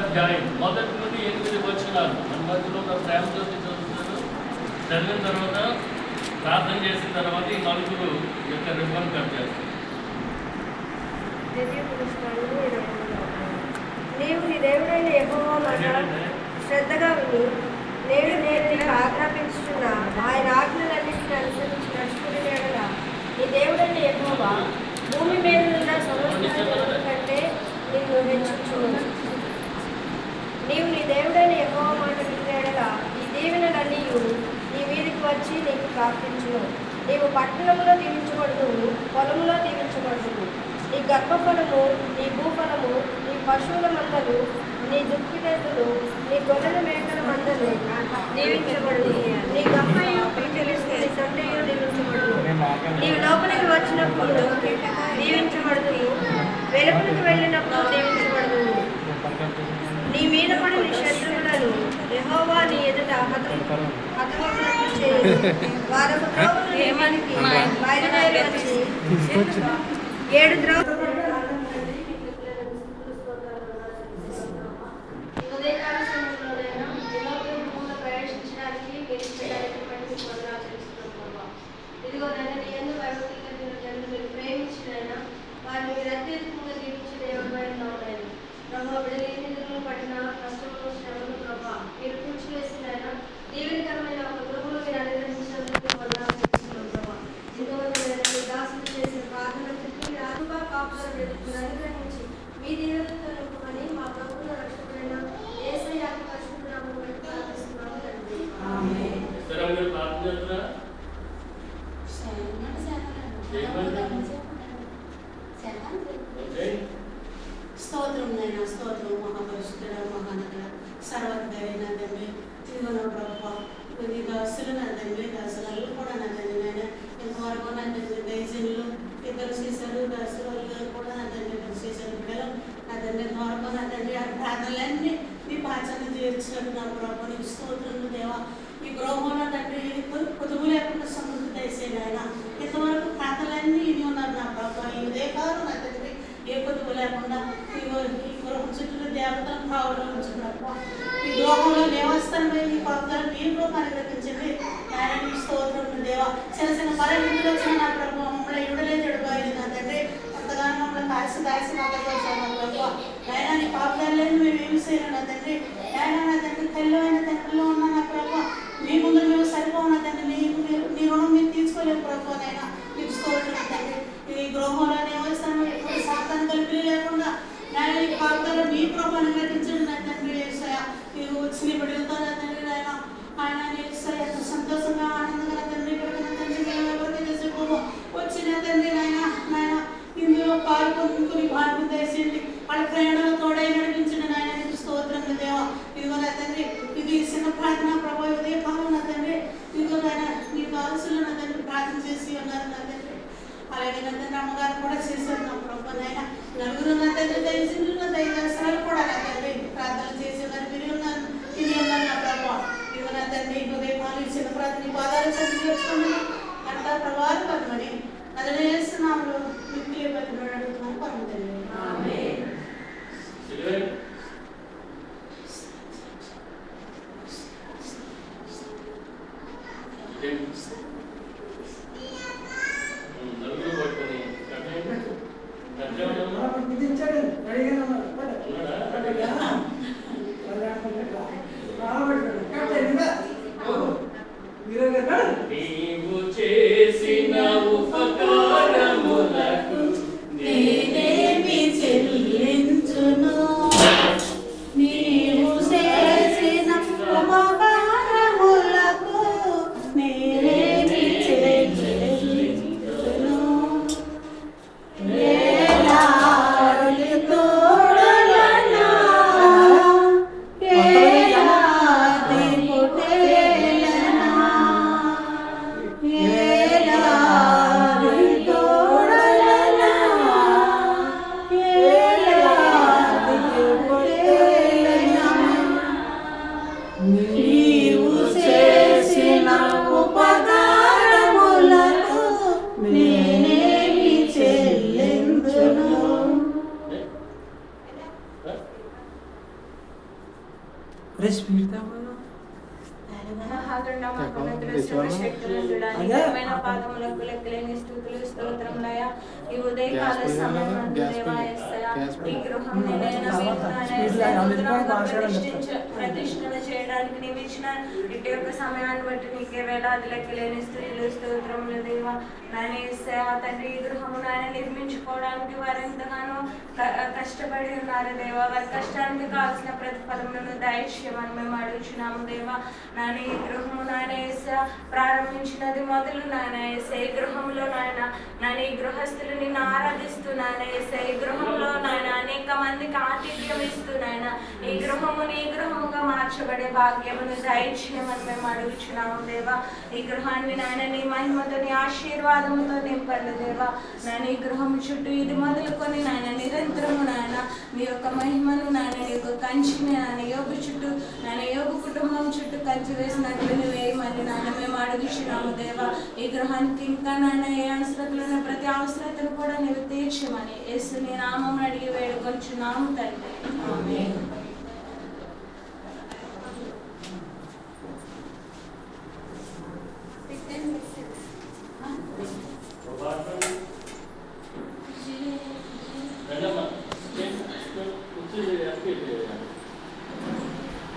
అధ్యాయం 1 నుండి 8 వచనాలు మధ్యలో ఒక ప్రేమ జ్యోతి చదువుతారు. చదివిన తర్వాత ప్రార్థన చేసిన తర్వాత ఈ నలుగురు యొక్క రిబ్బన్ కట్ చేస్తారు. నీవు నీ దేవుడైన యెహోవా మాట శ్రద్ధగా విని నేను నీకు ఆజ్ఞాపించుచున్న ఆయన ఆజ్ఞలన్నింటిని అనుసరించి నడుచుకునే యెడల నీ దేవుడైన యెహోవా భూమి మీద ఉన్న సమస్త కంటే నిన్ను హెచ్చించును. నీవు నీ దేవుడైన యెహోవా మాట వినే యెడల ఈ దీవెనలన్నీ నీ మీదికి వచ్చి నీకు ప్రాప్తించును. నీవు పట్టణంలో దీవించబడుదువు, పొలంలో దీవించబడుదువు. నీ గర్భఫలము, నీ భూఫలము, నీ పశువుల మందలు, నీ దుఃఖితెద్దులు, నీ గొర్రెల మేకల మందలు దీవించబడు. నీ గమ్మయు నీ తొండయు దీవించబడు. నీవు లోపలికి వచ్చినప్పుడు దీవించబడుదువు, వెలుపలికి వెళ్ళినప్పుడు దీవించబడుదువు. నీ మీద పడి నీ శత్రువులను యెహోవా నీ ఎదుట హతమగునట్లు చేయి. వారము త్రోవను నియమానికి బయలుదేరి వచ్చి 7 త్రోవలు ఉదయకాల సమయంలోనైనా భూమిలో ప్రవేశించడానికి ఇదిగో నన్ను నీ యందు భయభక్తులు కలిగిన జనులు మీరు ప్రేమించినైనా వారిని మీరు అత్యధికంగా దీవించి దేవుడైనా ఉన్నాయి. ప్రభావ బిడ్డలు నిధులను పడిన కష్టములు శ్రమలు ప్రభావ మీరు కూర్చివేసినైనా దీవెనకరమైన ఒక గృహంలో మీరు అనుగ్రహించినందుకు వందనాలు ప్రభావ. ఇంతవరకు దాసులు చేసిన ప్రార్థన చుట్టూ ఆత్మ కాపుదల మీరు అనుగ్రహించి మీ దీవెనలతో నింపమని మా ప్రభువుల రక్షకుడైన యేసయ్య పరిశుద్ధ నామములో ప్రార్థిస్తున్నాము తండ్రి. ఆమేన్. స్తోత్రం నైనా స్తోత్రం మహాపరిశుద్ధుడ మహానగర సర్వోన్నతుడైన తండ్రి ఇదిగో నా ప్రభువా ఈ దాసులు నా తండ్రి దాసులు కూడా నా తండ్రి నాయన ఇంతవరకు నా తండ్రి దయజనులు ఇద్దరు చేశారు దాసులు కూడా నా తండ్రి ఇద్దరు చేశారు బిడ్డలు నా తండ్రి ఇంతవరకు నా తండ్రి ఆ ప్రార్థనలన్నీ మీ పాచన తీర్చినట్టు నా ప్రభు నీకు స్తోత్రం దేవా. ఈ గృహంలో తండ్రి పొదుపు లేకుండా సమృద్ధి దయచేయండి ఆయన. ఇంతవరకు ప్రార్థనలన్నీ ఇవి ఉన్నారు నా ప్రభు. ఈ ఉదయకాలం నా తండ్రి ఏ పొదుపు లేకుండా ఈ గృహం చుట్టూ దేవతలను కావడం ఉంచుకున్నప్పుడు ఈ గృహంలో దేవస్థానమై ఈ పదాలు మీరు అనుగ్రహించండి ఆయన నీ స్తోత్రం దేవా. చిన్న చిన్న పరిస్థితులు వచ్చిన నా ప్రభు మమ్మల్ని ఇవ్వలే చెడుకోలేదు నా తండ్రి. ఎంతగానో మమ్మల్ని దాసి మాట్లాడుతాను నా ప్రభు. ఆయన నీ పాపదారులను మేము ఏమి చేయను నా తండ్రి. ఆయన నా తండ్రి తల్లి అయిన తండ్రిలో ఉన్న నా ప్రభు మీ ముందు మేము సరిపోవున తండ్రి. మీ రుణం మీరు తీసుకోలేము ప్రభు. అయినా మీకు స్తోత్రం తండ్రి. ఈ గృహంలో దేవస్థానం ఎప్పుడు సాతాను కలిపి లేకుండా నేను ఈ పాపదారు మీ ప్రభావం నటించండి నా తండ్రి. మీరు వచ్చిన బిడ్డలతో నా తండ్రి ఆయన ఆయన ఎంత సంతోషంగా ఆనందంగా తండ్రి ఇక్కడికి తండ్రి మేము ఎవరికి చేసేపోము వచ్చిన తండ్రి నాయన నాయన ఇందులో పాల్గొని భాగ్యం చేసింది వాళ్ళ ప్రయాణాలు తోడై నడిపించండి నాయన. మీకు స్తోత్రం దేవా. ఇదిగో నా తండ్రి ఇది చిన్న మహాగణ మహోన్నతుడు సర్వశక్తిమంతుడా, నీ ఘనమైన పాదములకు లెక్కలేని స్తుతులు స్తోత్రములయ్యా. ఈ ఉదయకాల సమయమందు దేవా యేసయ్యా, ఈ గృహం నేనైనా నూతనంగా ప్రతిష్ఠన చేయడానికి నీవు ఇచ్చిన ఇటు యొక్క సమయాన్ని బట్టి నీకే వేలాది లెక్కలేని స్తుతులు స్తోత్రములు దేవా. నాయన యేసయ్యా తండ్రి, ఈ గృహము నాయన నిర్మించుకోవడానికి వారు ఎంతగానో కష్టపడి ఉన్నారు దేవా. వారి కష్టానికి కావాల్సిన ప్రతిఫలములను దయచేయమని మేము అడుగుచున్నాము దేవా. నాయన ఈ గృహము నాయన యేసయ్యా ప్రారంభించినది మొదలు నాయన యేసయ్యా, ఈ గృహంలో నాయన ఈ గృహస్థులు నిన్ను ఆరాధిస్తూ నాయన యేసయ్యా, ఈ గృహంలో నాయన అనేక మందికి ఆతిథ్యం ఇస్తూ నాయన ఈ గృహముని ఈ గృహముగా మార్చబడే భాగ్యమును దయచేయమని మేము అడుగుచున్నాము దేవా. ఈ గృహాన్ని నాయన నీ మహిమతో నీ ఆశీర్వాదముతో నింపండి దేవా. నాయన ఈ గృహము చుట్టూ ఇది మొదలుకొని నాయన నిరంతరము నాయన నీ యొక్క మహిమను నాయన నీ యొక్క కంచిని నాయన యోగు చుట్టూ నాయన యోగు కుటుంబం చుట్టూ కంచి వేసినట్లు నువ్వు వేయమని నాయన మేము అడుగుచున్నాము దేవా. ఈ గృహానికి ఇంకా నాయన ఏ అవసరతలు ఉన్న ప్రతి అవసరతను కూడా నువ్వు తీర్చమని యేసు నీ నామం అడిగి వేడుకొంచున్నాము తండ్రి. ఆమేన్.